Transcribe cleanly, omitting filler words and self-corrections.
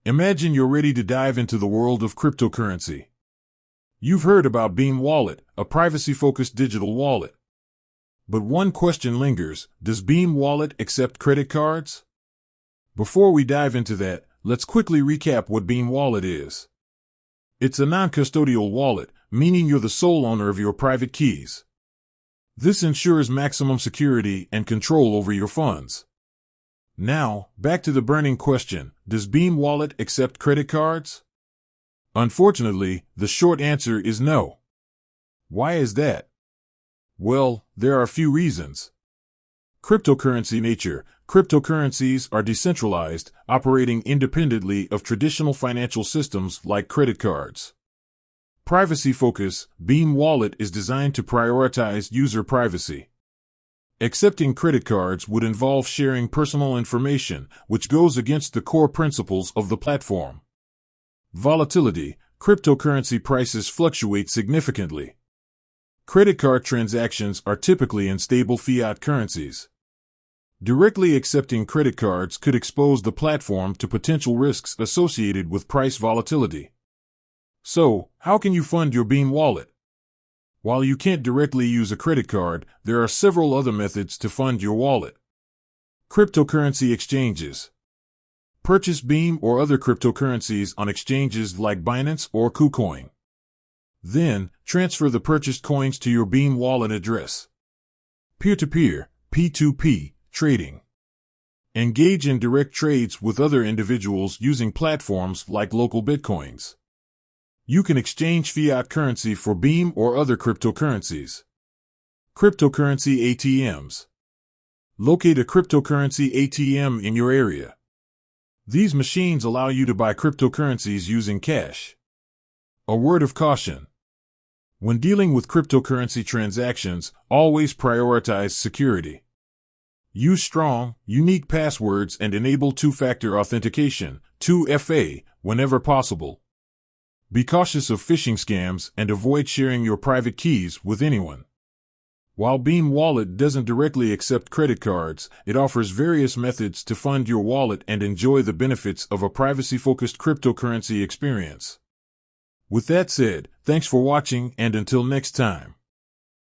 Imagine you're ready to dive into the world of cryptocurrency. You've heard about Beam Wallet, a privacy-focused digital wallet. But one question lingers: does Beam Wallet accept credit cards? Before we dive into that, let's quickly recap what Beam Wallet is. It's a non-custodial wallet, meaning you're the sole owner of your private keys. This ensures maximum security and control over your funds. Now, back to the burning question: does Beam Wallet accept credit cards? Unfortunately, the short answer is no. Why is that? Well, there are a few reasons. Cryptocurrency nature. Cryptocurrencies are decentralized, operating independently of traditional financial systems like credit cards. Privacy focus. Beam Wallet is designed to prioritize user privacy. Accepting credit cards would involve sharing personal information, which goes against the core principles of the platform. Volatility. Cryptocurrency prices fluctuate significantly. Credit card transactions are typically in stable fiat currencies. Directly accepting credit cards could expose the platform to potential risks associated with price volatility. So, how can you fund your Beam Wallet? While you can't directly use a credit card, there are several other methods to fund your wallet. Cryptocurrency exchanges. Purchase Beam or other cryptocurrencies on exchanges like Binance or KuCoin. Then, transfer the purchased coins to your Beam Wallet address. Peer-to-peer, P2P, trading. Engage in direct trades with other individuals using platforms like local Bitcoins. You can exchange fiat currency for Beam or other cryptocurrencies. Cryptocurrency ATMs. Locate a cryptocurrency ATM in your area. These machines allow you to buy cryptocurrencies using cash. A word of caution. When dealing with cryptocurrency transactions, always prioritize security. Use strong, unique passwords and enable two-factor authentication, 2FA, whenever possible. Be cautious of phishing scams and avoid sharing your private keys with anyone. While Beam Wallet doesn't directly accept credit cards, it offers various methods to fund your wallet and enjoy the benefits of a privacy-focused cryptocurrency experience. With that said, thanks for watching, and until next time.